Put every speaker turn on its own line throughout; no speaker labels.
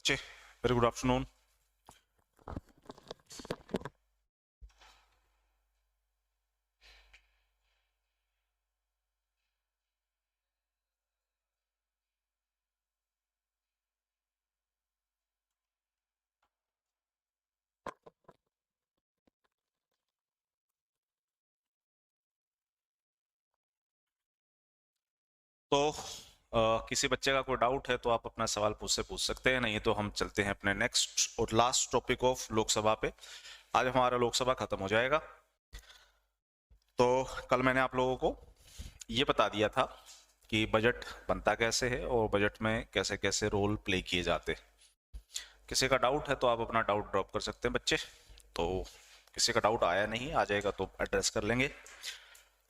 बच्चे, very good afternoon. तो किसी बच्चे का कोई डाउट है तो आप अपना सवाल पूछ सकते हैं, नहीं तो हम चलते हैं अपने नेक्स्ट और लास्ट टॉपिक ऑफ लोकसभा पे। आज हमारा लोकसभा खत्म हो जाएगा। तो कल मैंने आप लोगों को ये बता दिया था कि बजट बनता कैसे है और बजट में कैसे कैसे रोल प्ले किए जाते हैं। किसी का डाउट है तो आप अपना डाउट ड्रॉप कर सकते हैं बच्चे। तो किसी का डाउट आया नहीं, आ जाएगा तो एड्रेस कर लेंगे।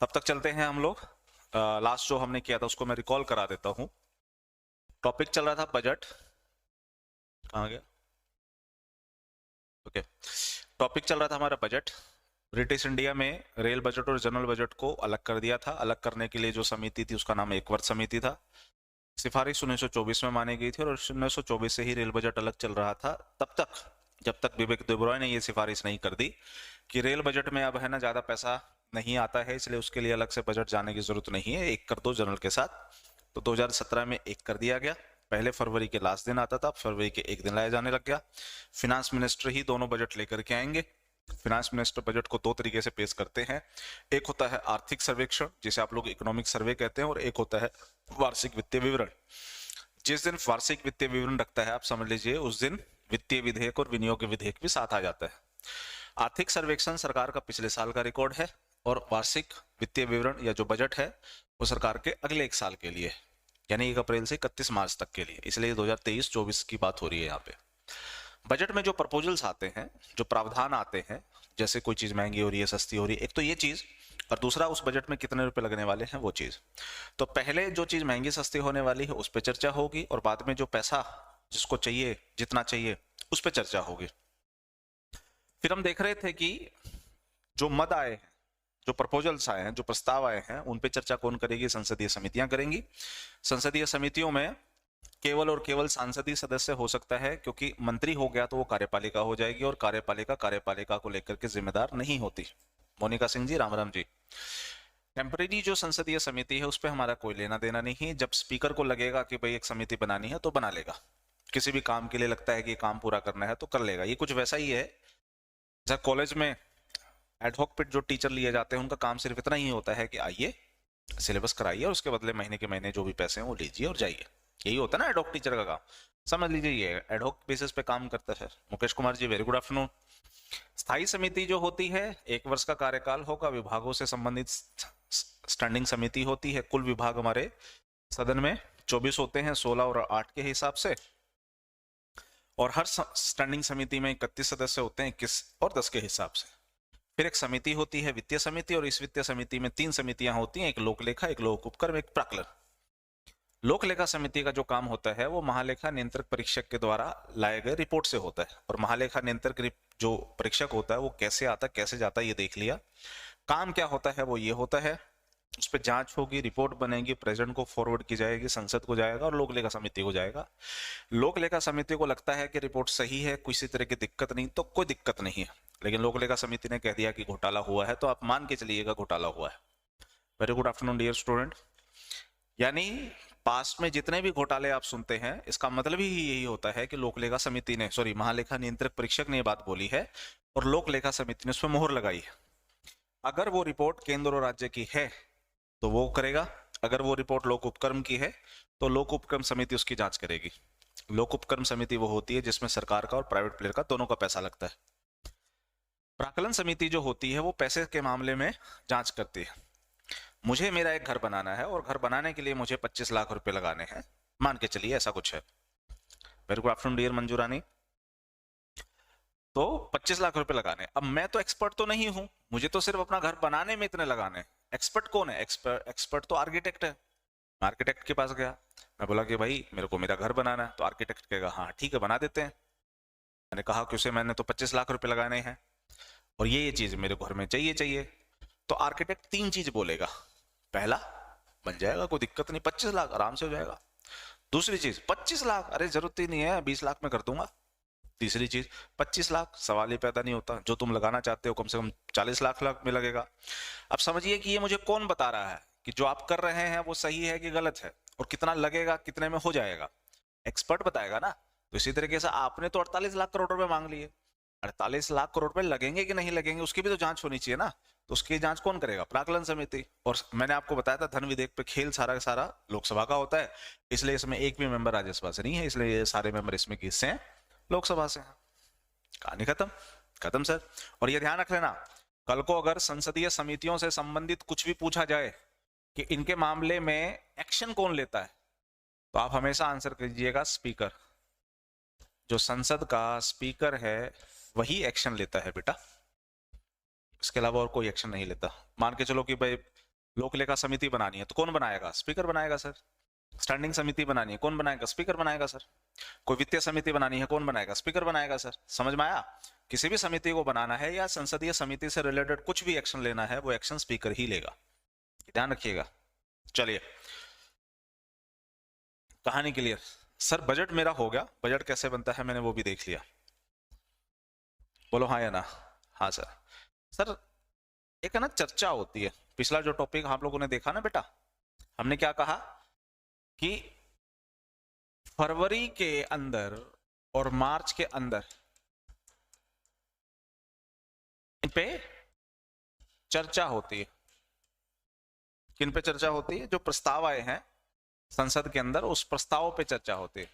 तब तक चलते हैं हम लोग। लास्ट जो हमने किया था उसको मैं रिकॉल करा देता हूँ। टॉपिक चल रहा था बजट। कहाँ गया? ओके, टॉपिक चल रहा था हमारा बजट। ब्रिटिश इंडिया में रेल बजट और जनरल बजट को अलग कर दिया था। अलग करने के लिए जो समिति थी उसका नाम एकवर्ष समिति था। सिफारिश 1924 में मानी गई थी और 1924 से ही रेल बजट अलग चल रहा था, तब तक जब तक विवेक देबरॉय ने ये सिफारिश नहीं कर दी कि रेल बजट में अब है ना ज्यादा पैसा नहीं आता है, इसलिए उसके लिए अलग से बजट जाने की जरूरत नहीं है, एक कर दो जनरल के साथ। तो 2017 में एक कर दिया गया। पहले फरवरी के लास्ट दिन आता था, फरवरी के एक दिन लाया जाने लग गया। फिनांस मिनिस्टर ही दोनों बजट लेकर के आएंगे। फिनांस मिनिस्टर बजट को दो तरीके से पेश करते हैं। एक होता है आर्थिक सर्वेक्षण, जिसे आप लोग इकोनॉमिक सर्वे कहते हैं, और एक होता है वार्षिक वित्तीय विवरण। जिस दिन वार्षिक वित्तीय विवरण रखता है, आप समझ लीजिए उस दिन वित्तीय विधेयक और विनियोग विधेयक भी साथ आ जाता है। आर्थिक सर्वेक्षण सरकार का पिछले साल का रिकॉर्ड है और वार्षिक वित्तीय विवरण या जो बजट है वो सरकार के अगले एक साल के लिए, यानी 1 अप्रैल से 31 मार्च तक के लिए। इसलिए 2023-24 की बात हो रही है यहाँ पे। बजट में जो प्रपोजल्स आते हैं, जो प्रावधान आते हैं, जैसे कोई चीज महंगी हो रही है, सस्ती हो रही है, एक तो ये चीज, और दूसरा उस बजट में कितने रुपए लगने वाले हैं वो चीज। तो पहले जो चीज महंगी सस्ती होने वाली है उस पर चर्चा होगी, और बाद में जो पैसा जिसको चाहिए, जितना चाहिए, उस पर चर्चा होगी। फिर हम देख रहे थे कि जो मद आए हैं, जो प्रपोजल्स आए हैं, जो प्रस्ताव आए हैं, उन पे चर्चा कौन करेगी? संसदीय समितियां करेंगी। संसदीय समितियों में केवल और केवल सांसदीय सदस्य हो सकता है, क्योंकि मंत्री हो गया तो वो कार्यपालिका हो जाएगी, और कार्यपालिका को लेकर के जिम्मेदार नहीं होती। मोनिका सिंह जी, राम राम जी। टेम्परेरी जो संसदीय समिति है उस पर हमारा कोई लेना देना नहीं है। जब स्पीकर को लगेगा कि भाई एक समिति बनानी है तो बना लेगा। किसी भी काम के लिए लगता है कि काम पूरा करना है तो कर लेगा। ये कुछ वैसा ही है जैसे कॉलेज में एडहॉक पिट जो टीचर लिए जाते हैं उनका काम सिर्फ इतना ही होता है कि आइए, सिलेबस कराइए और उसके बदले महीने के महीने जो भी पैसे हैं वो लीजिए और जाइए। यही होता है ना एडहॉक टीचर का काम। समझ लीजिए ये एडहॉक बेसिस पे काम करता है। Mukesh Kumar ji, very good afternoon. स्थायी समिति जो होती है, 1 वर्ष का कार्यकाल होगा। विभागों से संबंधित स्टैंडिंग समिति होती है। कुल विभाग हमारे सदन में 24 होते हैं, 16 और 8 के हिसाब से, और हर स्टैंडिंग समिति में 31 सदस्य होते हैं, 21 और 10 के हिसाब से। फिर एक समिति होती है वित्तीय समिति, और इस वित्तीय समिति में 3 समितियां होती हैं, एक लोकलेखा, एक लोक उपक्रम, एक प्राक्कलन। लोक लेखा समिति का जो काम होता है वो महालेखा नियंत्रक परीक्षक के द्वारा लाए गए रिपोर्ट से होता है। और महालेखा नियंत्रक जो परीक्षक होता है वो कैसे आता, कैसे जाता, ये देख लिया। काम क्या होता है वो ये होता है, उस पर जांच होगी, रिपोर्ट बनेगी, प्रेसिडेंट को फॉरवर्ड की जाएगी, संसद को जाएगा और लोक लेखा समिति को जाएगा। लोक लेखा समिति को लगता है कि रिपोर्ट सही है, किसी तरह की दिक्कत नहीं, तो कोई दिक्कत नहीं है। लेकिन लोक लेखा समिति ने कह दिया कि घोटाला हुआ है, तो आप मान के चलिएगा घोटाला हुआ है। Very good afternoon dear student. यानी पास्ट में जितने भी घोटाले आप सुनते हैं, इसका मतलब ही यही होता है कि लोक लेखा समिति ने, सॉरी, महालेखा नियंत्रक परीक्षक ने ये बात बोली है और लोक लेखा समिति ने उस पर मोहर लगाई है। अगर वो रिपोर्ट केंद्र और राज्य की है तो वो करेगा, अगर वो रिपोर्ट लोक उपक्रम की है तो लोक उपक्रम समिति उसकी जांच करेगी। लोक उपक्रम समिति वो होती है जिसमें सरकार का और प्राइवेट प्लेयर का दोनों का पैसा लगता है। प्राक्कलन समिति जो होती है वो पैसे के मामले में जांच करती है। मुझे मेरा एक घर बनाना है और घर बनाने के लिए मुझे 25 लाख रुपए लगाने हैं, मान के चलिए ऐसा कुछ है। Very good afternoon dear Manjurani. तो 25 लाख रुपए लगाने। अब मैं तो एक्सपर्ट तो नहीं हूं, मुझे तो सिर्फ अपना घर बनाने में इतने लगाने। एक्सपर्ट कौन है? एक्सपर्ट तो आर्किटेक्ट है। मैं आर्किटेक्ट के पास गया, मैं बोला कि भाई मेरे को मेरा घर बनाना है, तो आर्किटेक्ट कहेगा हाँ ठीक है बना देते हैं। मैंने कहा कि उसे मैंने तो 25 लाख रुपए लगाने हैं और ये चीज मेरे घर में चाहिए। तो आर्किटेक्ट 3 चीज बोलेगा। पहला, बन जाएगा, कोई दिक्कत नहीं, 25 लाख आराम से हो जाएगा। दूसरी चीज 25 लाख, अरे जरूरत ही नहीं है, 20 लाख में कर दूंगा। तीसरी चीज 25 लाख, सवाल ही पैदा नहीं होता। जो तुम लगाना चाहते हो कम से कम 40 लाख लाख में लगेगा। अब समझिए कि ये मुझे कौन बता रहा है कि जो आप कर रहे हैं वो सही है कि गलत है, और कितना लगेगा, कितने में हो जाएगा, एक्सपर्ट बताएगा ना। तो इसी तरीके से आपने तो 48 लाख करोड़ रुपए मांग लिए, 48 लाख करोड़ रुपए लगेंगे कि नहीं लगेंगे उसकी भी तो जांच होनी चाहिए ना। तो उसकी जांच कौन करेगा? प्राक्कलन समिति। और मैंने आपको बताया था धन विधेयक पे खेल सारा का सारा लोकसभा का होता है, इसलिए इसमें एक भी मेंबर राज्यसभा से नहीं है, इसलिए ये सारे मेंबर इसमें किससे हैं? लोकसभा से हैं। कहानी खत्म। खत्म सर। और ये ध्यान रख लेना, कल को अगर संसदीय समितियों से संबंधित कुछ भी पूछा जाए कि इनके मामले में एक्शन कौन लेता है, तो आप हमेशा आंसर कीजिएगा स्पीकर। जो संसद का स्पीकर है वही एक्शन लेता है बेटा, इसके अलावा और कोई एक्शन नहीं लेता। मान के चलो कि भाई लोक लेखा समिति बनानी है तो कौन बनाएगा? स्पीकर बनाएगा सर। स्टैंडिंग समिति बनानी है, कौन बनाएगा? स्पीकर बनाएगा सर। कोई वित्तीय समिति बनानी है, कौन बनाएगा? स्पीकर बनाएगा सर। समझ में आया? किसी भी समिति को बनाना है या संसदीय समिति से रिलेटेड कुछ भी एक्शन लेना है, वो एक्शन स्पीकर ही लेगा, ध्यान रखिएगा। चलिए, कहानी क्लियर। सर बजट मेरा हो गया, बजट कैसे बनता है मैंने वो भी देख लिया, बोलो हाँ या ना? हाँ सर। सर एक है ना चर्चा होती है, पिछला जो टॉपिक आप लोगों ने देखा ना बेटा, हमने क्या कहा कि फरवरी के अंदर और मार्च के अंदर इन पे चर्चा होती है। किन पे चर्चा होती है? जो प्रस्ताव आए हैं संसद के अंदर, उस प्रस्ताव पे चर्चा होती है।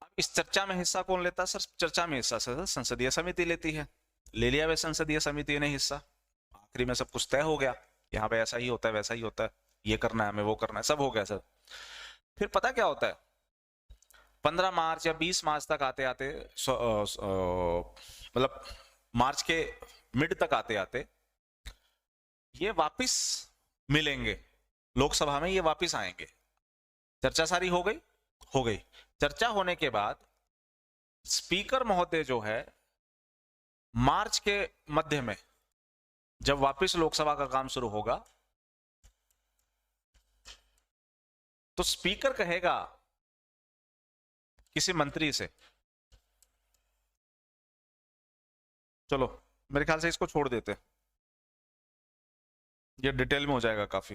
अब इस चर्चा में हिस्सा कौन लेता है? सर चर्चा में हिस्सा सर संसदीय समिति लेती है। ले लिया वे संसदीय समिति ने हिस्सा, आखिरी में सब कुछ तय हो गया, यहाँ पे ऐसा ही होता है, वैसा ही होता है, ये करना है हमें, वो करना है, सब हो गया सर। फिर पता क्या होता है, 15 मार्च या 20 मार्च तक आते आते, मतलब मार्च के मिड तक आते आते ये वापस मिलेंगे लोकसभा में, ये वापस आएंगे। चर्चा सारी हो गई? हो गई। चर्चा होने के बाद स्पीकर महोदय जो है मार्च के मध्य में जब वापस लोकसभा का काम शुरू होगा तो स्पीकर कहेगा किसी मंत्री से, चलो मेरे ख्याल से इसको छोड़ देते, ये डिटेल में हो जाएगा काफी,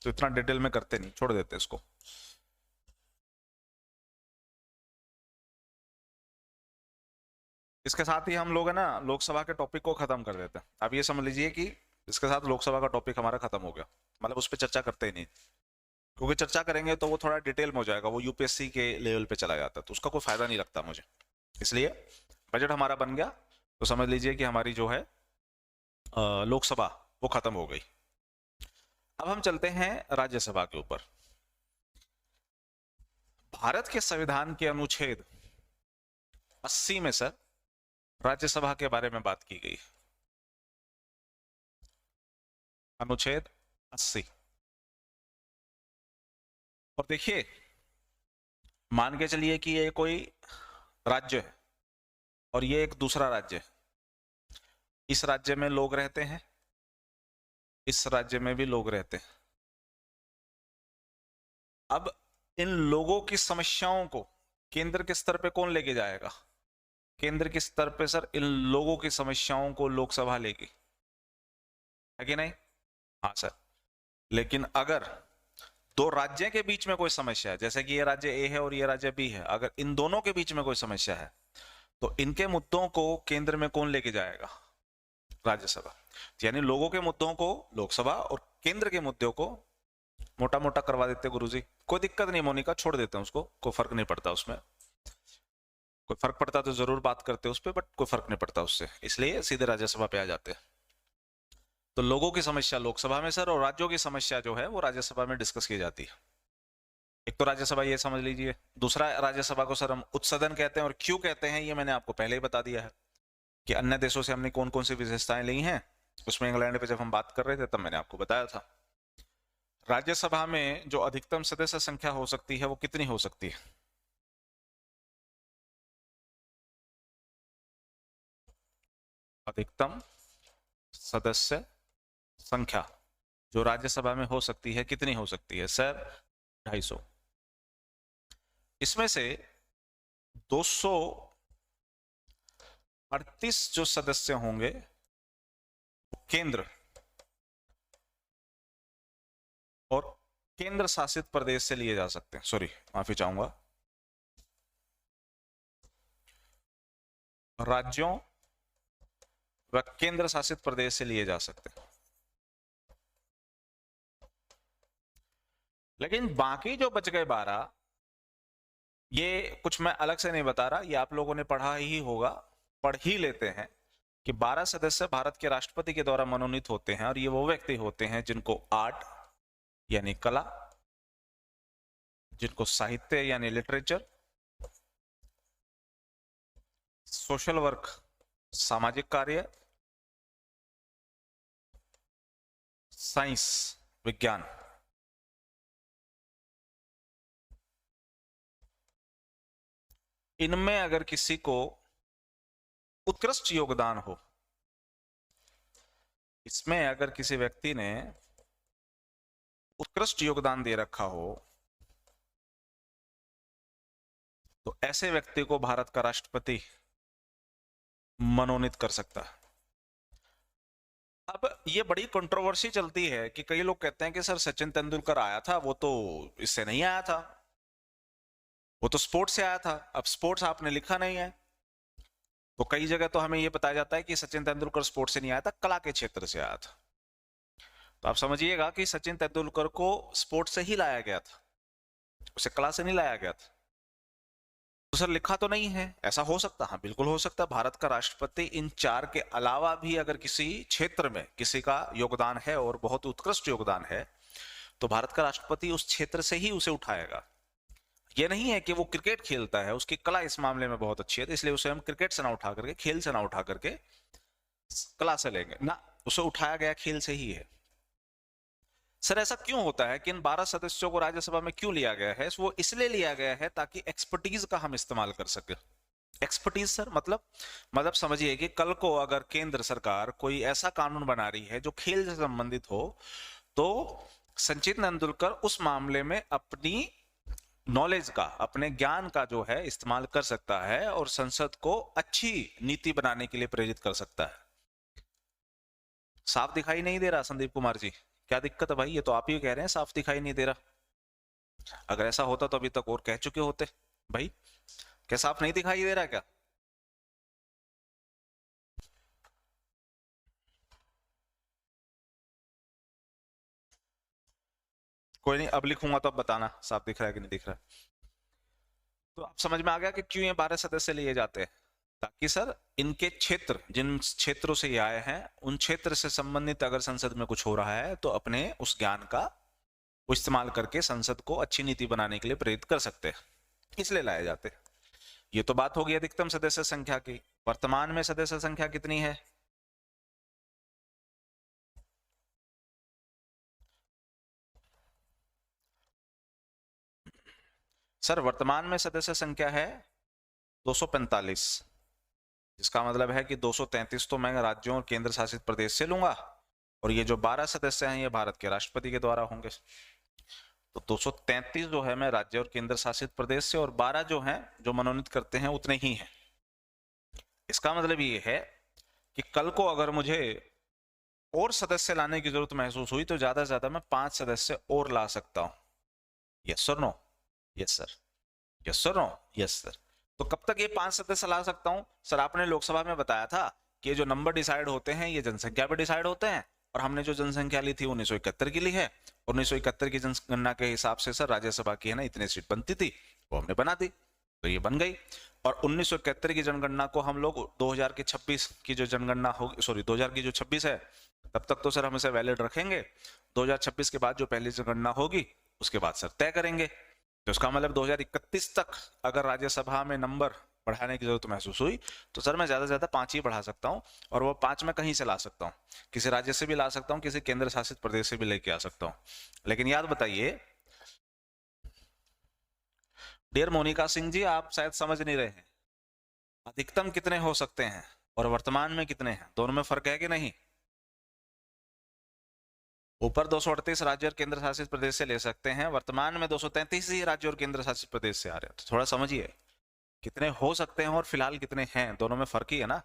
तो इतना डिटेल में करते नहीं, छोड़ देते इसको। इसके साथ ही हम लोग है ना लोकसभा के टॉपिक को खत्म कर देते हैं। अब ये समझ लीजिए कि इसके साथ लोकसभा का टॉपिक हमारा खत्म हो गया, मतलब उस पर चर्चा करते ही नहीं, क्योंकि चर्चा करेंगे तो वो थोड़ा डिटेल में हो जाएगा, वो यूपीएससी के लेवल पे चला जाता है, तो उसका कोई फायदा नहीं लगता मुझे। इसलिए बजट हमारा बन गया तो समझ लीजिए कि हमारी जो है लोकसभा वो खत्म हो गई। अब हम चलते हैं राज्यसभा के ऊपर। भारत के संविधान के अनुच्छेद 80 में सर राज्यसभा के बारे में बात की गई। अनुच्छेद 80। और देखिए, मान के चलिए कि ये कोई राज्य है और ये एक दूसरा राज्य है, इस राज्य में लोग रहते हैं, इस राज्य में भी लोग रहते हैं। अब इन लोगों की समस्याओं को केंद्र के स्तर पे कौन लेके जाएगा? केंद्र के स्तर पे सर इन लोगों की समस्याओं को लोकसभा लेगी, है कि नहीं? हाँ सर। लेकिन अगर दो राज्य के बीच में कोई समस्या है, जैसे कि ये राज्य ए है और ये राज्य बी है, अगर इन दोनों के बीच में कोई समस्या है तो इनके मुद्दों को केंद्र में कौन लेके जाएगा? राज्यसभा। यानी लोगों के मुद्दों को लोकसभा और केंद्र के मुद्दों को मोटा मोटा करवा देते गुरुजी, कोई दिक्कत नहीं मोनिका, छोड़ देते हैं उसको, कोई फर्क नहीं पड़ता उसमें। कोई फर्क पड़ता तो जरूर बात करते उस पर, बट कोई फर्क नहीं पड़ता उससे, इसलिए सीधे राज्यसभा पे आ जाते हैं। तो लोगों की समस्या लोकसभा में सर, और राज्यों की समस्या जो है वो राज्यसभा में डिस्कस की जाती है। एक तो राज्यसभा ये समझ लीजिए, दूसरा राज्यसभा को सर हम उच्च सदन कहते हैं, और क्यों कहते हैं ये मैंने आपको पहले ही बता दिया है कि अन्य देशों से हमने कौन कौन सी विशेषताएं ली हैं, उसमें इंग्लैंड पे जब हम बात कर रहे थे तब मैंने आपको बताया था। राज्यसभा में जो अधिकतम सदस्य संख्या हो सकती है वो कितनी हो सकती है? अधिकतम सदस्य संख्या जो राज्यसभा में हो सकती है कितनी हो सकती है सर? 250। इसमें से 238 जो सदस्य होंगे केंद्र और केंद्र शासित प्रदेश से लिए जा सकते हैं। सॉरी, माफी चाहूंगा, राज्यों व केंद्र शासित प्रदेश से लिए जा सकते हैं। लेकिन बाकी जो बच गए 12, ये कुछ मैं अलग से नहीं बता रहा, ये आप लोगों ने पढ़ा ही होगा, पढ़ ही लेते हैं कि 12 सदस्य भारत के राष्ट्रपति के द्वारा मनोनीत होते हैं और ये वो व्यक्ति होते हैं जिनको आर्ट यानी कला, जिनको साहित्य यानी लिटरेचर, सोशल वर्क सामाजिक कार्य, साइंस विज्ञान, इनमें अगर किसी को उत्कृष्ट योगदान हो, इसमें अगर किसी व्यक्ति ने उत्कृष्ट योगदान दे रखा हो तो ऐसे व्यक्ति को भारत का राष्ट्रपति मनोनीत कर सकता है। अब ये बड़ी कंट्रोवर्सी चलती है कि कई लोग कहते हैं कि सर सचिन तेंदुलकर आया था, वो तो इससे नहीं आया था, वो तो स्पोर्ट्स से आया था। अब स्पोर्ट्स आपने लिखा नहीं है, तो कई जगह तो हमें ये बताया जाता है कि सचिन तेंदुलकर स्पोर्ट्स से नहीं आया था, कला के क्षेत्र से आया था। तो आप समझिएगा कि सचिन तेंदुलकर को स्पोर्ट्स से ही लाया गया था, उसे कला से नहीं लाया गया था। तो सर लिखा तो नहीं है, ऐसा हो सकता? हाँ बिल्कुल हो सकता है। भारत का राष्ट्रपति इन 4 के अलावा भी अगर किसी क्षेत्र में किसी का योगदान है और बहुत उत्कृष्ट योगदान है तो भारत का राष्ट्रपति उस क्षेत्र से ही उसे उठाएगा। ये नहीं है कि वो क्रिकेट खेलता है, उसकी कला इस मामले में बहुत अच्छी है तो इसलिए उसे हम क्रिकेट से ना उठा करके, खेल से ना उठा करके कला से लेंगे ना, उसे उठाया गया खेल से ही है। सर ऐसा क्यों होता है कि इन 12 सदस्यों को राज्यसभा में क्यों लिया गया है? वो इसलिए लिया गया है ताकि एक्सपर्टीज का हम इस्तेमाल कर सके। एक्सपर्टीज सर मतलब समझिए कि कल को अगर केंद्र सरकार कोई ऐसा कानून बना रही है जो खेल से संबंधित हो तो सचिन तेंदुलकर उस मामले में अपनी नॉलेज का, अपने ज्ञान का जो है इस्तेमाल कर सकता है और संसद को अच्छी नीति बनाने के लिए प्रेरित कर सकता है। साफ दिखाई नहीं दे रहा संदीप कुमार जी? क्या दिक्कत है भाई? ये तो आप ही कह रहे हैं साफ दिखाई नहीं दे रहा। अगर ऐसा होता तो अभी तक और कह चुके होते भाई। क्या साफ नहीं दिखाई दे रहा क्या? कोई नहीं, अब लिखूंगा तो अब बताना साफ दिख रहा है कि नहीं दिख रहा है। तो आप समझ में आ गया कि क्यों ये 12 सदस्य लिए जाते हैं? ताकि सर इनके क्षेत्र, जिन क्षेत्रों से ये आए हैं उन क्षेत्र से संबंधित अगर संसद में कुछ हो रहा है तो अपने उस ज्ञान का इस्तेमाल करके संसद को अच्छी नीति बनाने के लिए प्रेरित कर सकते हैं, इसलिए लाए जाते हैं। ये तो बात होगी अधिकतम सदस्य संख्या की। वर्तमान में सदस्य संख्या कितनी है? सर वर्तमान में सदस्य संख्या है 245, जिसका मतलब है कि 233 तो मैं राज्यों और केंद्र शासित प्रदेश से लूंगा और ये जो 12 सदस्य हैं ये भारत के राष्ट्रपति के द्वारा होंगे। तो 233 जो है मैं राज्य और केंद्र शासित प्रदेश से, और 12 जो हैं जो मनोनीत करते हैं उतने ही हैं। इसका मतलब ये है कि कल को अगर मुझे और सदस्य लाने की जरूरत महसूस हुई तो ज्यादा से ज्यादा मैं 5 सदस्य और ला सकता हूं। Yes sir no? Yes sir. Yes sir no? Yes sir. तो कब तक ये 5 सदस्य ला सकता हूं? सर आपने लोकसभा में बताया था कि ये जो नंबर डिसाइड होते हैं ये जनसंख्या पे डिसाइड होते हैं, और हमने जो जनसंख्या ली थी 1971 की ली है। 1971 की जनगणना के हिसाब से सर राज्यसभा की है ना इतनी सीट बनती थी, वो हमने बना दी तो ये बन गई। और 1971 की जनगणना को हम लोग 2000 के 26 की जो जनगणना होगी, सॉरी 2000 की जो 26 है तब तक तो सर हम इसे वैलिड रखेंगे। 2026 के बाद जो पहली जनगणना होगी उसके बाद सर तय करेंगे। तो इसका मतलब 2031 तक अगर राज्यसभा में नंबर बढ़ाने की जरूरत महसूस हुई तो सर मैं ज्यादा से ज्यादा 5 ही बढ़ा सकता हूं, और वो 5 मैं कहीं से ला सकता हूं, किसी राज्य से भी ला सकता हूं, किसी केंद्र शासित प्रदेश से भी लेके आ सकता हूं। लेकिन याद बताइए डियर मोनिका सिंह जी, आप शायद समझ नहीं रहे हैं अधिकतम कितने हो सकते हैं और वर्तमान में कितने हैं, दोनों में फर्क है कि नहीं? ऊपर 238 राज्य और केंद्र शासित प्रदेश से ले सकते हैं, वर्तमान में 233 ही राज्य और केंद्र शासित प्रदेश से आ रहे हैं। तो थोड़ा समझिए कितने हो सकते हैं और फिलहाल कितने हैं, दोनों में फर्क ही है ना।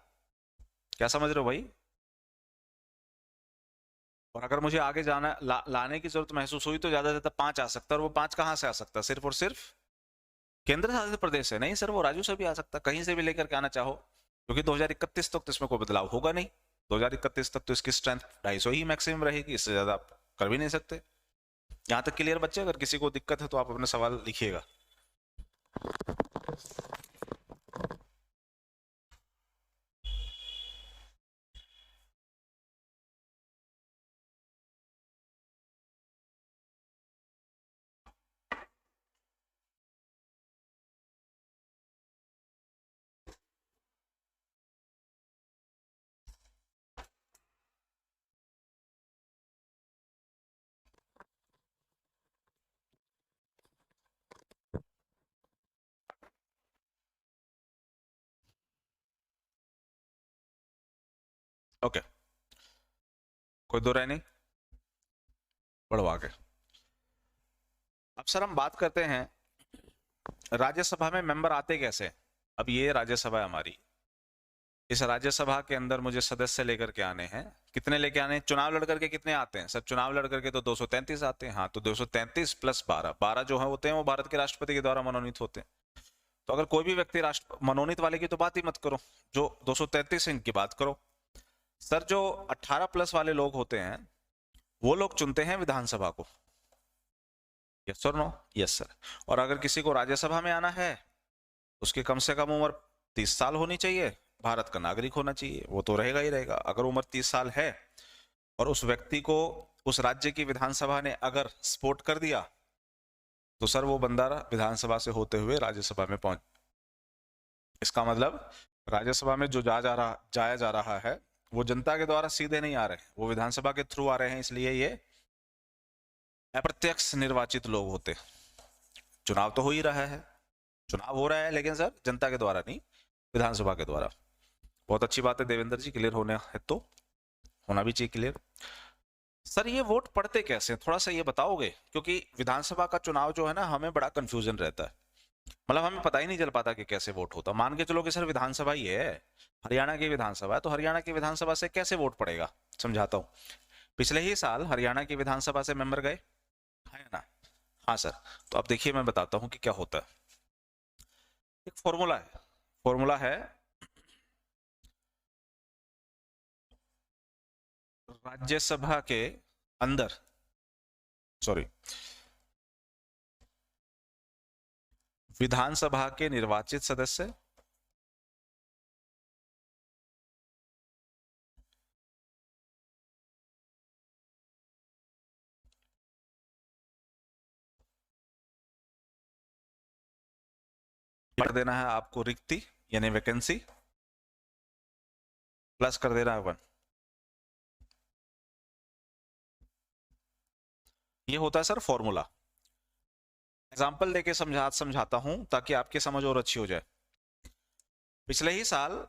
क्या समझ रहे हो भाई? और अगर मुझे आगे जाना लाने की जरूरत महसूस हुई तो ज्यादा से ज्यादा 5 आ सकता है, और वो 5 कहां से आ सकता है? सिर्फ और सिर्फ केंद्र शासित प्रदेश से नहीं सर, वो राज्यों से भी आ सकता है, कहीं से भी लेकर के आना चाहो, क्योंकि 2031 तक तो इसमें कोई बदलाव होगा नहीं। 2031 तक तो इसकी स्ट्रेंथ 250 ही मैक्सिमम रहेगी, इससे ज्यादा आप कर भी नहीं सकते। यहाँ तक क्लियर बच्चे? अगर किसी को दिक्कत है तो आप अपने सवाल लिखिएगा। ओके, कोई दो राय नहीं, बढ़ो आगे। अब सर हम बात करते हैं राज्यसभा में मेंबर आते कैसे। अब ये राज्यसभा है हमारी, इस राज्यसभा के अंदर मुझे सदस्य लेकर के आने हैं। कितने लेके आने हैं? चुनाव लड़ करके कितने आते हैं सर? चुनाव लड़ करके तो 233 आते हैं। हाँ, तो 233 प्लस 12 जो है होते हैं वो भारत के राष्ट्रपति के द्वारा मनोनीत होते हैं। तो अगर कोई भी व्यक्ति राष्ट्र मनोनीत वाले की तो बात ही मत करो, जो 233 इनकी बात करो। सर जो 18 प्लस वाले लोग होते हैं वो लोग चुनते हैं विधानसभा को। यस और नो? Yes sir. और अगर किसी को राज्यसभा में आना है उसकी कम से कम उम्र 30 साल होनी चाहिए, भारत का नागरिक होना चाहिए, वो तो रहेगा ही रहेगा। अगर उम्र 30 साल है और उस व्यक्ति को उस राज्य की विधानसभा ने अगर सपोर्ट कर दिया तो सर वो बंदा विधानसभा से होते हुए राज्यसभा में पहुंच, इसका मतलब राज्यसभा में जो जाया जा रहा है वो जनता के द्वारा सीधे नहीं आ रहे, वो विधानसभा के थ्रू आ रहे हैं, इसलिए ये अप्रत्यक्ष निर्वाचित लोग होते। चुनाव तो हो ही रहा है, चुनाव हो रहा है, लेकिन सर जनता के द्वारा नहीं, विधानसभा के द्वारा। बहुत अच्छी बात है देवेंद्र जी, क्लियर होने है तो होना भी चाहिए क्लियर। सर ये वोट पड़ते कैसे, थोड़ा सा ये बताओगे? क्योंकि विधानसभा का चुनाव जो है ना, हमें बड़ा कंफ्यूजन रहता है, मतलब हमें पता ही नहीं चल पाता कि कैसे वोट होता। मान के चलो कि सर विधानसभा ही है, हरियाणा की विधानसभा है, तो हरियाणा की विधानसभा से कैसे वोट पड़ेगा? समझाता हूँ। पिछले ही साल हरियाणा की विधानसभा से मेंबर गए, है ना? हाँ सर। तो अब देखिए मैं बताता हूँ कि क्या होता है। एक फॉर्मूला है राज्यसभा के अंदर, सॉरी, विधानसभा के निर्वाचित सदस्य कर देना है आपको रिक्ति यानी वैकेंसी, प्लस कर देना है 1। ये होता है सर फॉर्मूला। एग्जाम्पल देके समझाता हूं ताकि आपकी समझ और अच्छी हो जाए। पिछले ही साल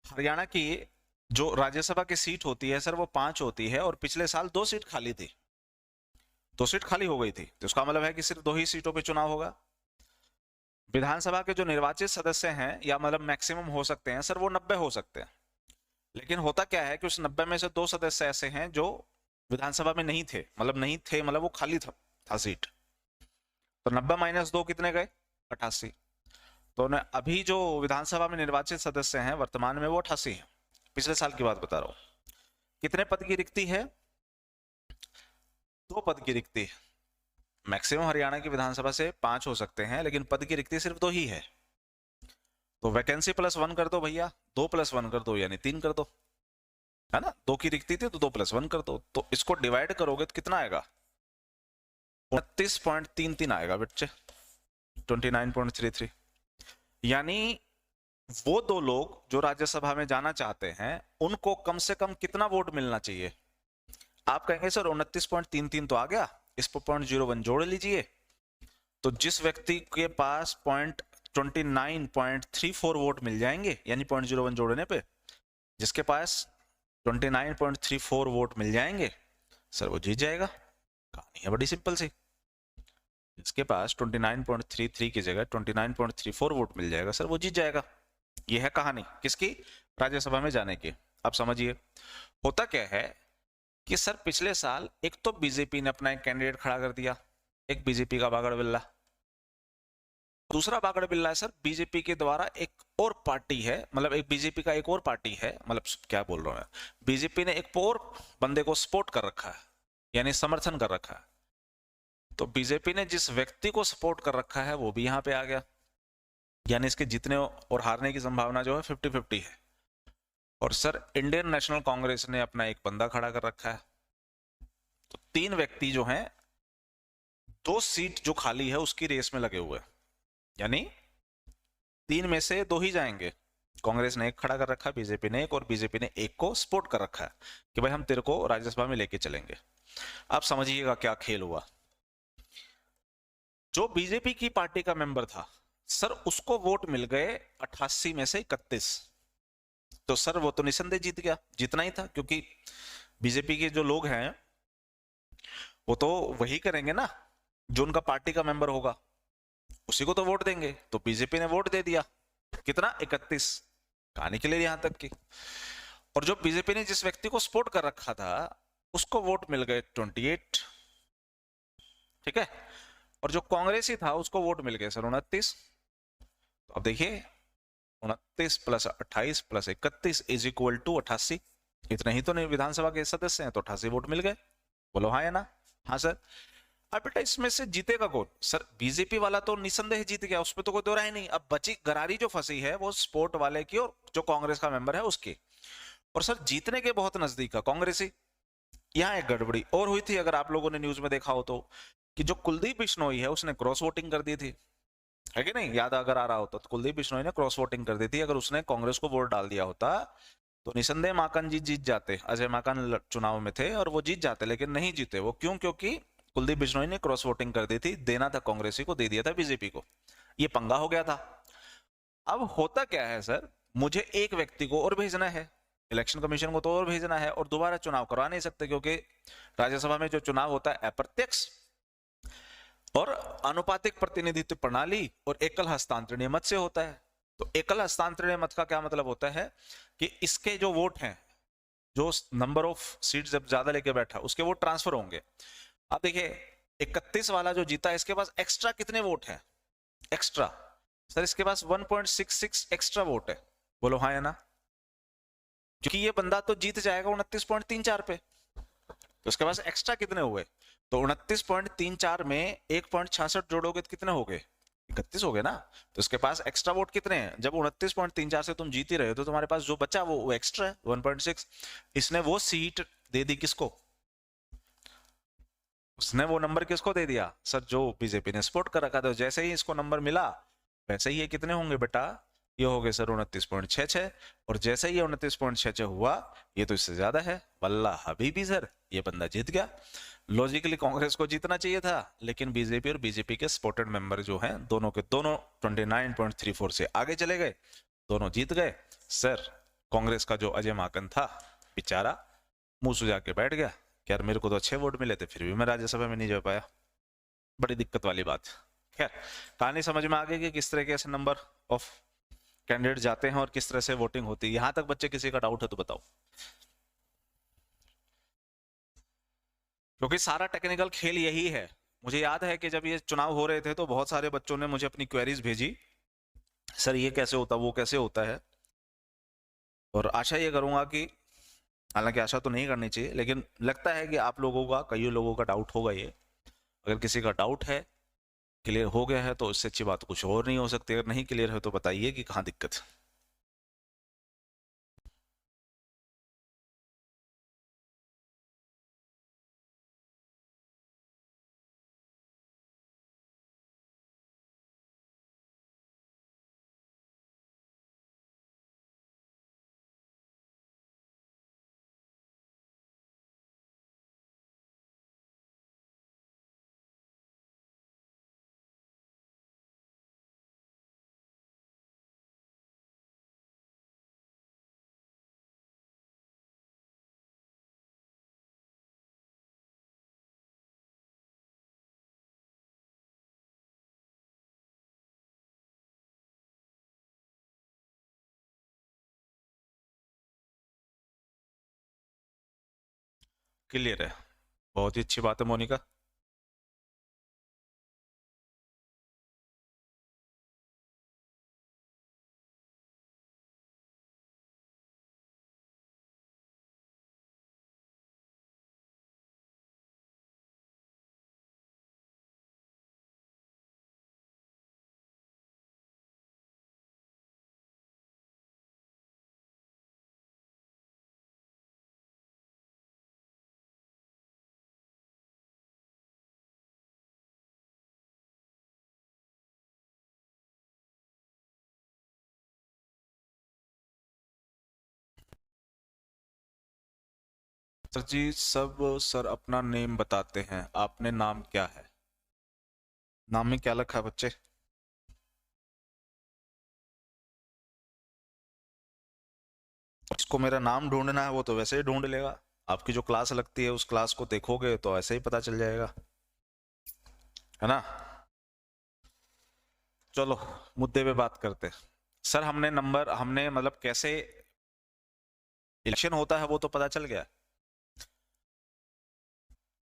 हरियाणा की जो राज्यसभा की सीट होती है सर वो 5 होती है, और पिछले साल 2 सीट खाली थी, 2 सीट खाली हो गई थी, तो इसका मतलब है कि सिर्फ 2 ही सीटों पे चुनाव होगा। विधानसभा के जो निर्वाचित सदस्य हैं या मतलब मैक्सिमम हो सकते हैं सर वो 90 हो सकते हैं, लेकिन होता क्या है कि उस 90 में से 2 सदस्य ऐसे हैं जो विधानसभा में नहीं थे, मतलब वो खाली था सीट, तो 90 माइनस 2 कितने गए? 88। तो अभी जो विधानसभा में निर्वाचित सदस्य हैं वर्तमान में वो 88 है, पिछले साल की बात बता रहा हूं। कितने पद की रिक्ति है? 2 पद की रिक्ति। मैक्सिमम हरियाणा की विधानसभा से 5 हो सकते हैं, लेकिन पद की रिक्ति सिर्फ 2 ही है, तो वैकेंसी प्लस 1 कर दो भैया, 2 प्लस 1 कर दो यानी 3 कर दो, है ना? 2 की रिक्ति थी तो 2 प्लस 1 कर दो, तो इसको डिवाइड करोगे तो कितना आएगा? 29.33 आएगा बच्चे, 29.33। यानी वो 2 लोग जो राज्यसभा में जाना चाहते हैं उनको कम से कम कितना वोट मिलना चाहिए? आप कहेंगे सर 29.33 तो आ गया, इस पर 0.01 जोड़ लीजिए, तो जिस व्यक्ति के पास 29.34 वोट मिल जाएंगे, यानी 0.01 जोड़ने पे जिसके पास 29.34 वोट मिल जाएंगे, सर वो जीत जाएगा। कहानी है बड़ी सिंपल सी। इसके पास 29.33 की जगह 29.34 वोट मिल जाएगा, सर वो जीत जाएगा। ये है कहानी किसकी? राज्यसभा में जाने की। अब समझिए होता क्या है कि सर पिछले साल एक तो बीजेपी ने अपना एक कैंडिडेट खड़ा कर दिया, एक बीजेपी का बागड़ बिल्ला। दूसरा बागड़ बिल्ला है सर बीजेपी के द्वारा एक और पार्टी है, मतलब एक बीजेपी का एक और पार्टी है, मतलब क्या बोल रहा हूं मैं, बीजेपी ने एक और बंदे को सपोर्ट कर रखा है, यानी समर्थन कर रखा है। तो बीजेपी ने जिस व्यक्ति को सपोर्ट कर रखा है वो भी यहां पे आ गया, यानी इसके जीतने और हारने की संभावना जो है 50-50 है। और सर इंडियन नेशनल कांग्रेस ने अपना एक बंदा खड़ा कर रखा है। तो तीन व्यक्ति जो हैं, दो सीट जो खाली है उसकी रेस में लगे हुए हैं, यानी तीन में से दो ही जाएंगे। कांग्रेस ने एक खड़ा कर रखा है, बीजेपी ने एक, और बीजेपी ने एक को सपोर्ट कर रखा है कि भाई हम तेरे को राज्यसभा में लेके चलेंगे। आप समझिएगा क्या खेल हुआ। जो बीजेपी की पार्टी का मेंबर था सर, उसको वोट मिल गए 88 में से 31। तो सर वो तो निसंदेह जीत गया, जीतना ही था, क्योंकि बीजेपी के जो लोग हैं वो तो वही करेंगे ना जो उनका पार्टी का मेंबर होगा, उसी को तो वोट देंगे। तो बीजेपी ने वोट दे दिया, कितना? 31। कहानी के लिए यहां तक की। और जो बीजेपी ने जिस व्यक्ति को सपोर्ट कर रखा था उसको वोट मिल गए 28, ठीक है। और जो कांग्रेस ही था उसको वोट मिल गए सर 29। तो अब देखिए 29 plus 28 plus 31 is equal to 88। इतने ही तो नहीं विधानसभा के सदस्य हैं, तो 88 वोट मिल गए। बोलो हाँ या ना? हाँ सर। अब बेटा इसमें से जीतेगा कौन? सर बीजेपी वाला तो निसंदेह जीत गया, उसमें तो कोई दो राय नहीं। अब बची गरारी जो फंसी है वो सपोर्ट वाले की और जो कांग्रेस का मेंबर है उसकी। और सर जीतने के बहुत नजदीक का कांग्रेसी। यहाँ एक गड़बड़ी और हुई थी, अगर आप लोगों ने न्यूज में देखा हो तो, कि जो कुलदीप बिश्नोई है उसने क्रॉस वोटिंग कर दी थी, है कि नहीं? याद अगर आ रहा होता तो कुलदीप बिश्नोई ने क्रॉस वोटिंग कर दी थी। अगर उसने कांग्रेस को वोट डाल दिया होता तो निसंदेह माकन जी जीत जाते। अजय माकन चुनाव में थे और वो जीत जाते, लेकिन नहीं जीते वो। क्यों? क्योंकि कुलदीप बिश्नोई ने क्रॉस वोटिंग कर दी थी, देना था कांग्रेसी को, दे दिया था बीजेपी को। ये पंगा हो गया था। अब होता क्या है सर, मुझे एक व्यक्ति को और भेजना है, इलेक्शन कमीशन को तो और भेजना है, और दोबारा चुनाव करवा नहीं सकते क्योंकि राज्यसभा में जो चुनाव होता है अप्रत्यक्ष और अनुपातिक प्रतिनिधित्व प्रणाली और एकल हस्तांतरणीय मत से होता है। तो एकल हस्तांतरणीय मत का क्या मतलब होता है कि इसके जो वोट हैं, जो नंबर ऑफ सीट जब ज्यादा लेके बैठा उसके वोट ट्रांसफर होंगे। अब देखिए 31 वाला जो जीता इसके पास एक्स्ट्रा कितने वोट हैं? एक्स्ट्रा सर इसके पास 1.66 एक्स्ट्रा वोट है। बोलो हाँ या ना? क्योंकि ये बंदा तो जीत जाएगा 29.34 पे, तो उसके पास एक्स्ट्रा कितने हुए? तो 29.34 में 1.66 जोड़ोगे तो कितने हो गए? 31 हो गए ना। तो इसके पास एक्स्ट्रा वोट कितने हैं? जब 29.34 से तुम जीत ही रहे हो तो तुम्हारे पास जो बचा वो एक्स्ट्रा है 1.6। इसने वो सीट दे दी किसको? उसने वो नंबर किसको दे दिया सर? जो बीजेपी ने सपोर्ट कर रखा था। जैसे ही इसको नंबर मिला वैसे ही ये कितने होंगे बेटा? ये हो गए सर 29.66। और जैसे ही 29.66 हुआ, ये तो इससे ज्यादा है, वल्ला हबीबी सर ये बंदा जीत गया। लॉजिकली कांग्रेस को जीतना चाहिए था, लेकिन बीजेपी और बीजेपी के सपोर्टेड मेंबर जो हैं दोनों के दोनों 29.34 से आगे चले गए, दोनों जीत गए। सर कांग्रेस का जो अजय माकन था बेचारा मुंह सुजा के बैठ गया कि यार मेरे को तो अच्छे वोट मिले थे, फिर भी मैं राज्यसभा में नहीं जा पाया। बड़ी दिक्कत वाली बात। खैर कहानी समझ में आ गई कि किस तरीके से नंबर ऑफ कैंडिडेट जाते हैं और किस तरह से वोटिंग होती है। यहां तक बच्चे किसी का डाउट है तो बताओ, क्योंकि सारा टेक्निकल खेल यही है। मुझे याद है कि जब ये चुनाव हो रहे थे तो बहुत सारे बच्चों ने मुझे अपनी क्वेरीज भेजी, सर ये कैसे होता, वो कैसे होता है। और आशा ये करूंगा कि, हालांकि आशा तो नहीं करनी चाहिए, लेकिन लगता है कि आप लोगों का, कई लोगों का डाउट होगा ये। अगर किसी का डाउट है, क्लियर हो गया है, तो इससे अच्छी बात कुछ और नहीं हो सकती। अगर नहीं क्लियर है तो बताइए कि कहाँ दिक्कत है। क्लियर है, बहुत ही अच्छी बात है मोनिका। सर जी सब सर अपना नेम बताते हैं, आपने नाम क्या है? नाम में क्या लिखा है बच्चे? इसको मेरा नाम ढूंढना है वो तो वैसे ही ढूंढ लेगा। आपकी जो क्लास लगती है उस क्लास को देखोगे तो ऐसे ही पता चल जाएगा, है ना। चलो मुद्दे पे बात करते हैं। सर हमने नंबर, हमने मतलब कैसे इलेक्शन होता है वो तो पता चल गया।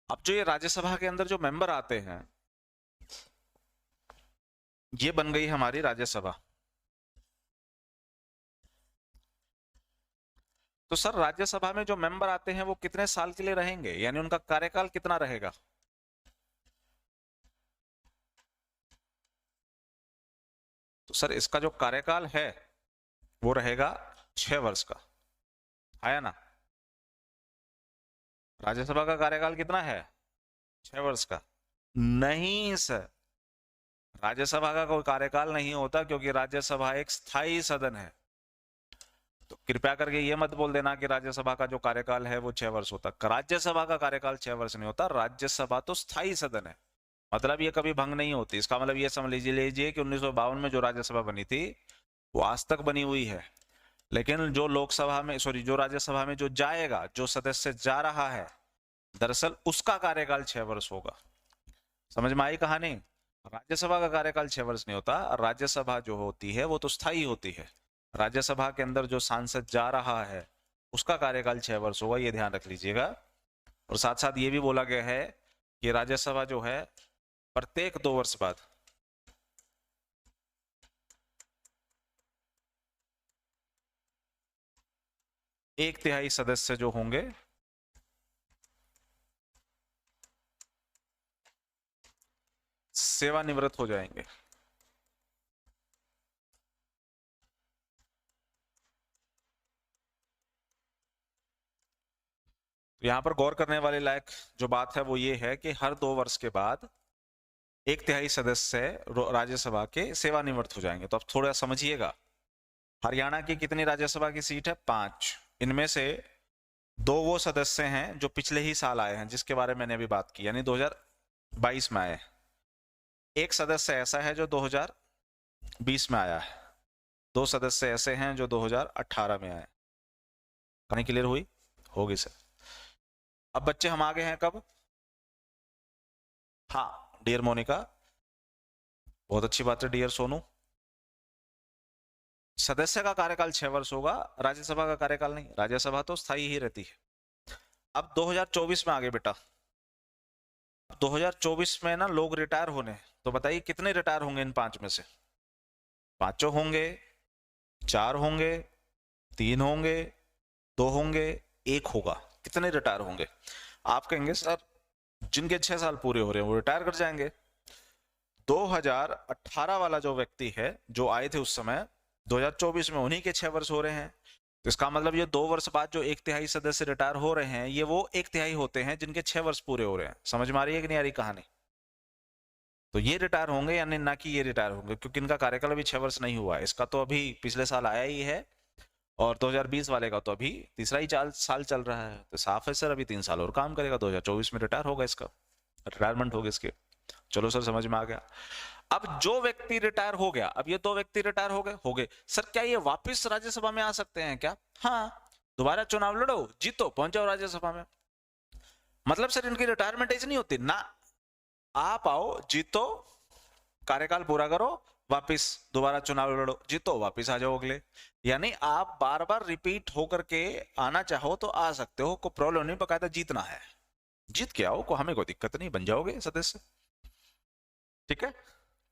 अब जो ये राज्यसभा के अंदर जो मेंबर आते हैं, ये बन गई हमारी राज्यसभा। तो सर राज्यसभा में जो मेंबर आते हैं वो कितने साल के लिए रहेंगे, यानी उनका कार्यकाल कितना रहेगा? तो सर इसका जो कार्यकाल है वो रहेगा 6 वर्ष का, है ना। राज्यसभा का कार्यकाल कितना है? 6 वर्ष का। नहीं सर, राज्यसभा का कोई कार्यकाल नहीं होता, क्योंकि राज्यसभा एक स्थायी सदन है। तो कृपया करके ये मत बोल देना कि राज्यसभा का जो कार्यकाल है वो 6 वर्ष होता। राज्यसभा का कार्यकाल 6 वर्ष नहीं होता, राज्यसभा तो स्थायी सदन है, मतलब ये कभी भंग नहीं होती। इसका मतलब ये समझ लीजिए कि 1952 में जो राज्यसभा बनी थी वो आज तक बनी हुई है, लेकिन जो लोकसभा में, सॉरी, जो राज्यसभा में जो जाएगा, जो सदस्य जा रहा है, दरअसल उसका कार्यकाल 6 वर्ष होगा। समझ में आई कहानी? राज्यसभा का कार्यकाल 6 वर्ष नहीं होता, राज्यसभा जो होती है वो तो स्थायी होती है। राज्यसभा के अंदर जो सांसद जा रहा है उसका कार्यकाल 6 वर्ष होगा, ये ध्यान रख लीजिएगा। और साथ साथ ये भी बोला गया है कि राज्यसभा जो है प्रत्येक 2 वर्ष बाद एक तिहाई सदस्य जो होंगे सेवानिवृत्त हो जाएंगे। यहां पर गौर करने वाले लायक जो बात है वो ये है कि हर 2 वर्ष के बाद एक तिहाई सदस्य राज्यसभा के सेवानिवृत्त हो जाएंगे। तो अब थोड़ा समझिएगा, हरियाणा की कितनी राज्यसभा की सीट है? 5। इनमें से 2 वो सदस्य हैं जो पिछले ही साल आए हैं, जिसके बारे में मैंने अभी बात की, यानी 2022 में आए। एक सदस्य ऐसा है जो 2020 में आया है, 2 सदस्य ऐसे हैं जो 2018 में आए। कहानी क्लियर हुई होगी सर? अब बच्चे हम आगे हैं कब? हाँ डियर मोनिका, बहुत अच्छी बात है डियर सोनू। सदस्य का कार्यकाल 6 वर्ष होगा, राज्यसभा का कार्यकाल नहीं, राज्यसभा तो स्थायी ही रहती है। अब 2024 में आगे बेटा, 2024 में ना लोग रिटायर होने, तो बताइए कितने रिटायर होंगे इन 5 में से? 5 होंगे, 4 होंगे, 3 होंगे, 2 होंगे, 1 होगा। कितने रिटायर होंगे? आप कहेंगे सर जिनके 6 साल पूरे हो रहे हैं वो रिटायर कर जाएंगे। 2018 वाला जो व्यक्ति है, जो आए थे उस समय, 2024 में उन्हीं के 6 वर्ष हो रहे हैं। तो इसका मतलब ये 2 वर्ष बाद जो एक तिहाई सदस्य रिटायर हो रहे हैं, ये वो एक तिहाई होते हैं जिनके 6 वर्ष पूरे हो रहे हैं। समझ में आ रही है कि नहीं आ रही कहानी? तो ये रिटायर होंगे, यानी ना कि ये रिटायर होंगे, क्योंकि इनका कार्यकाल अभी 6 वर्ष नहीं हुआ है। इसका तो अभी पिछले साल आया ही है, और 2020 वाले का तो अभी तीसरा ही साल चल रहा है। तो साफ है सर, अभी 3 साल और काम करेगा, 2024 में रिटायर होगा, इसका रिटायरमेंट होगी इसके। चलो सर समझ में आ गया। अब जो व्यक्ति रिटायर हो गया, अब ये 2 व्यक्ति रिटायर हो गए सर, क्या ये वापस राज्यसभा में आ सकते हैं क्या? हाँ, दोबारा चुनाव लड़ो, जीतो, पहुंच जाओ राज्यसभा में। मतलब सर इनकी रिटायरमेंट एज नहीं होती ना, आप आओ, जीतो, कार्यकाल पूरा करो, वापिस दोबारा चुनाव लड़ो, जीतो, वापिस आ जाओ अगले। यानी आप बार बार रिपीट होकर के आना चाहो तो आ सकते हो, कोई प्रॉब्लम नहीं, बकायदा जीतना है। जीत के आओ, को हमें कोई दिक्कत नहीं, बन जाओगे सदस्य। ठीक है,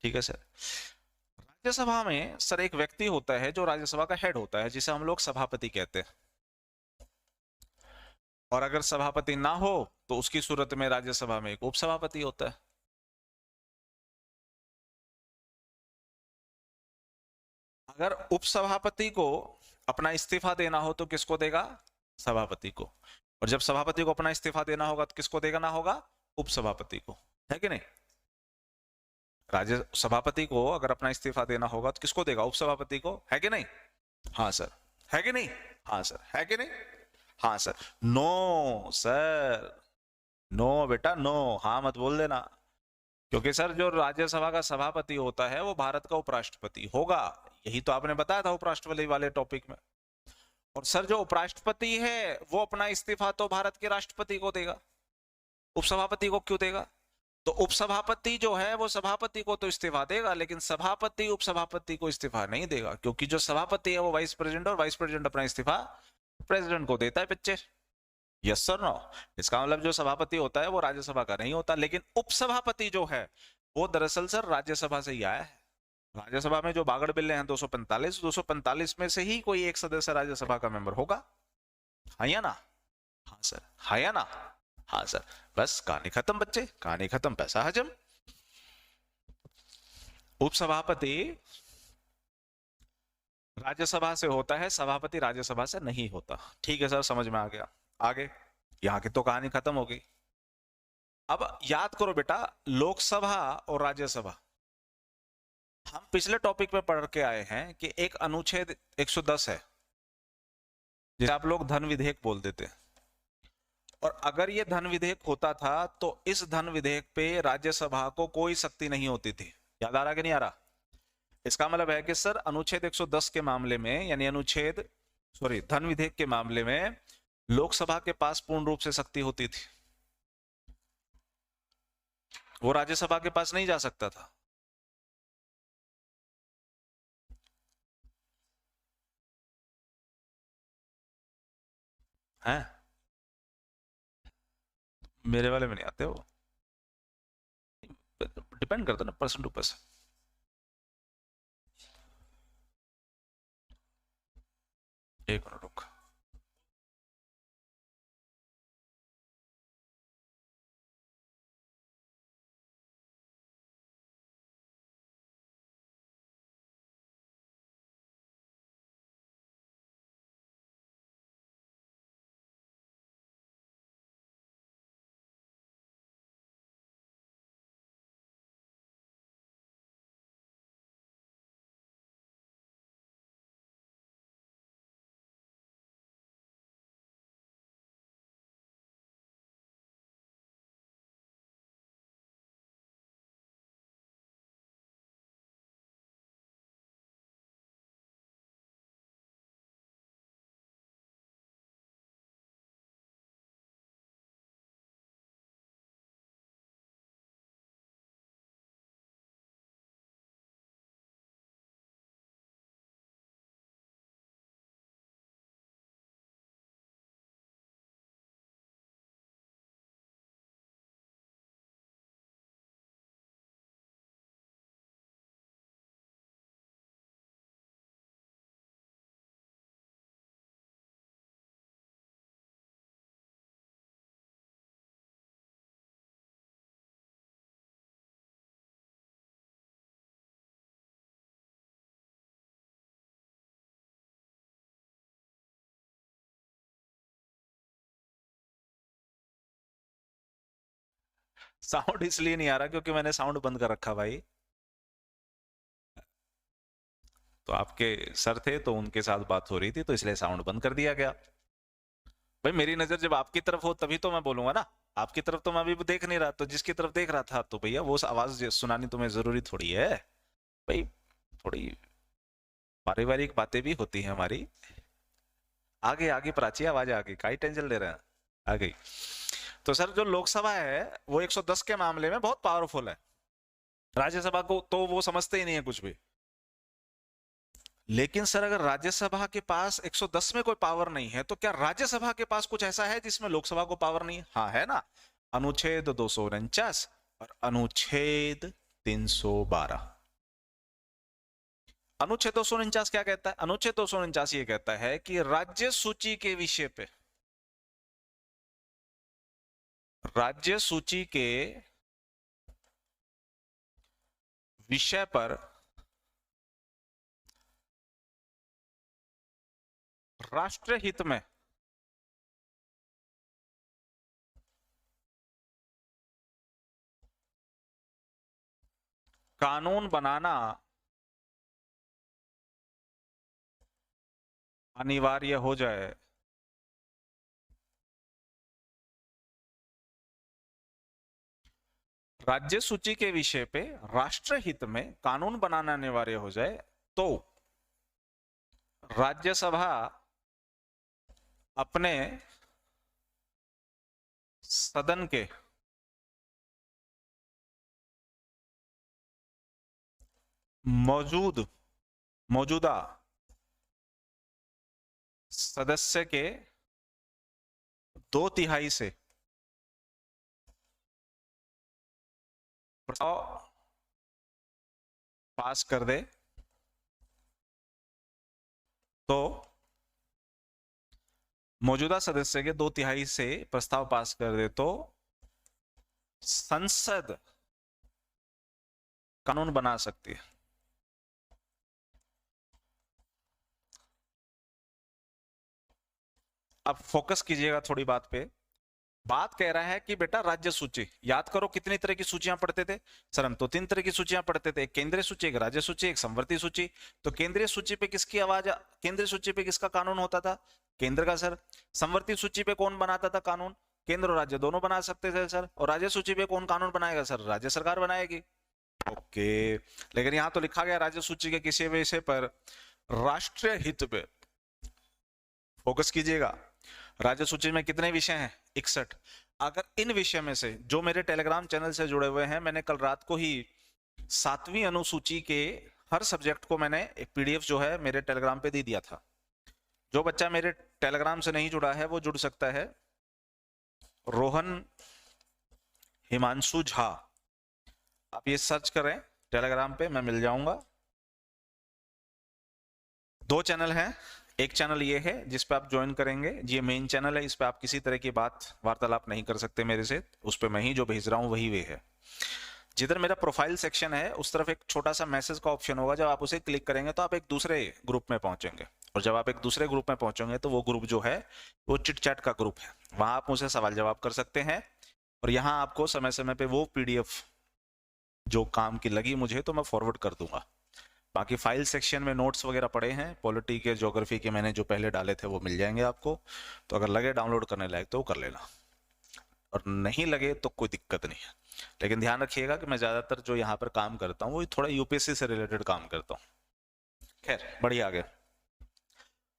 ठीक है सर। राज्यसभा में सर एक व्यक्ति होता है जो राज्यसभा का हेड होता है, जिसे हम लोग सभापति कहते हैं। और अगर सभापति ना हो तो उसकी सूरत में राज्यसभा में एक उपसभापति होता है। अगर उपसभापति को अपना इस्तीफा देना हो तो किसको देगा? सभापति को। और जब सभापति को अपना इस्तीफा देना होगा तो किसको देना होगा? उपसभापति को, है कि नहीं? राज्य सभापति को अगर अपना इस्तीफा देना होगा तो किसको देगा? उपसभापति को, है कि नहीं? हाँ सर, है कि नहीं? हाँ सर, है कि नहीं? हाँ सर। नो सर, नो बेटा नो, हाँ मत बोल देना। क्योंकि सर जो राज्यसभा का सभापति होता है वो भारत का उपराष्ट्रपति होगा, यही तो आपने बताया था उपराष्ट्रपति वाले टॉपिक में। और सर जो उपराष्ट्रपति है वो अपना इस्तीफा तो भारत के राष्ट्रपति को देगा, उपसभापति को क्यों देगा? तो उपसभापति जो है वो सभापति को तो इस्तीफा देगा, लेकिन सभापति उपसभापति को इस्तीफा नहीं देगा, क्योंकि जो सभापति है वो वाइस प्रेसिडेंट, और वाइस प्रेसिडेंट अपना इस्तीफा प्रेसिडेंट को देता है बच्चे। Yes sir no? इसका मतलब जो सभापति होता है वो राज्यसभा का नहीं होता, लेकिन उपसभापति जो है वो दरअसल सर राज्यसभा से ही आया है। राज्यसभा में जो बागड़ बिल्ले हैं 245 में से ही कोई एक सदस्य राज्यसभा का मेंबर होगा। हाँ या ना? हाँ सर, हाँ या ना? हाँ सर। बस कहानी खत्म बच्चे, कहानी खत्म, पैसा हजम। उपसभापति राज्यसभा से होता है, सभापति राज्यसभा से नहीं होता। ठीक है सर, समझ में आ गया। आगे, यहाँ की तो कहानी खत्म हो गई। अब याद करो बेटा, लोकसभा और राज्यसभा, हम पिछले टॉपिक में पढ़ के आए हैं कि एक अनुच्छेद 110 है जिसे आप लोग धन विधेयक बोल देते हैं। और अगर ये धन विधेयक होता था तो इस धन विधेयक पे राज्यसभा को कोई शक्ति नहीं होती थी। याद आ रहा कि नहीं आ रहा? इसका मतलब है कि सर अनुच्छेद 110 के मामले में, यानी धन विधेयक के मामले में लोकसभा के पास पूर्ण रूप से शक्ति होती थी, वो राज्यसभा के पास नहीं जा सकता था। हैं? मेरे वाले में नहीं आते वो, डिपेंड करता ना पर्सन टू पर्सन। एक मिनट रुक। साउंड इसलिए नहीं आ रहा क्योंकि मैंने साउंड बंद कर रखा भाई। तो आपके सर थे तो उनके साथ बात हो रही थी, तो इसलिए साउंड बंद कर दिया गया। भाई मेरी नजर जब आपकी तरफ हो तभी तो मैं बोलूंगा ना, आपकी तरफ तो मैं अभी भी देख नहीं रहा, तो जिसकी तरफ देख रहा था तो भैया वो आवाज सुनानी तुम्हें जरूरी थोड़ी है भाई। थोड़ी पारिवारिक बातें भी होती हैं हमारी। आगे आगे प्राची, आवाज आ गई, काई टेंशन ले रहे हैं, आ गई। तो सर जो लोकसभा है वो 110 के मामले में बहुत पावरफुल है, राज्यसभा को तो वो समझते ही नहीं है कुछ भी। लेकिन सर अगर राज्यसभा के पास 110 में कोई पावर नहीं है तो क्या राज्यसभा के पास कुछ ऐसा है जिसमें लोकसभा को पावर नहीं है? हाँ है ना। अनुच्छेद 249 और अनुच्छेद 312। अनुच्छेद 249 क्या कहता है? अनुच्छेद 249 ये कहता है कि राज्य सूची के विषय पे, राज्य सूची के विषय पर राष्ट्र हित में कानून बनाना अनिवार्य हो जाए, राज्य सूची के विषय पे राष्ट्र हित में कानून बनाना अनिवार्य हो जाए तो राज्यसभा अपने सदन के मौजूदा सदस्य के 2/3 से प्रस्ताव पास कर दे तो मौजूदा सदस्य के 2/3 से प्रस्ताव पास कर दे तो संसद कानून बना सकती है। अब फोकस कीजिएगा थोड़ी बात पे। बात कह रहा है कि बेटा राज्य सूची, याद करो कितनी तरह की सूचियां पढ़ते थे सर हम? तो 3 तरह की सूचियां पढ़ते थे, एक केंद्रीय सूची, एक राज्य सूची, एक संवर्ती सूची। तो केंद्रीय सूची पे किसकी आवाज, केंद्रीय सूची पे किसका कानून होता था? केंद्र का सर। संवर्ती सूची पे कौन बनाता था कानून? केंद्र और राज्य दोनों बना सकते थे सर। और राज्य सूची पे कौन कानून बनाएगा सर? राज्य सरकार बनाएगी। ओके, लेकिन यहां तो लिखा गया राज्य सूची के किसी विषय पर राष्ट्रीय हित पे। फोकस कीजिएगा, राज्य सूची में कितने विषय हैं? 61। अगर इन विषय में से, जो मेरे टेलीग्राम चैनल से जुड़े हुए हैं, मैंने कल रात को ही 7वीं अनुसूची के हर सब्जेक्ट को मैंने एक पीडीएफ जो है मेरे टेलीग्राम पे दे दिया था। जो बच्चा मेरे टेलीग्राम से नहीं जुड़ा है वो जुड़ सकता है। रोहन हिमांशु झा, आप ये सर्च करें टेलीग्राम पे, मैं मिल जाऊंगा। 2 चैनल हैं, एक चैनल ये है जिस पे आप ज्वाइन करेंगे, ये मेन चैनल है, इस पे आप किसी तरह की बात वार्तालाप नहीं कर सकते मेरे से, उस पे मैं ही जो भेज रहा हूँ वही वे है। जिधर मेरा प्रोफाइल सेक्शन है उस तरफ एक छोटा सा मैसेज का ऑप्शन होगा, जब आप उसे क्लिक करेंगे तो आप एक दूसरे ग्रुप में पहुंचेंगे, और जब आप एक दूसरे ग्रुप में पहुंचेंगे तो वो ग्रुप जो है वो चिट चैट का ग्रुप है, वहां आप मुझसे सवाल जवाब कर सकते हैं। और यहाँ आपको समय समय पे वो पीडीएफ जो काम की लगी मुझे तो मैं फॉरवर्ड कर दूंगा। बाकी फाइल सेक्शन में नोट्स वगैरह पड़े हैं, पॉलिटी के, ज्योग्राफी के मैंने जो पहले डाले थे वो मिल जाएंगे आपको, तो अगर लगे डाउनलोड करने लायक तो वो कर लेना, और नहीं लगे तो कोई दिक्कत नहीं है। लेकिन ध्यान रखिएगा कि मैं ज्यादातर जो यहाँ पर काम करता हूँ वो थोड़ा यूपीएससी से रिलेटेड काम करता हूँ। खैर बढ़िया, आगे।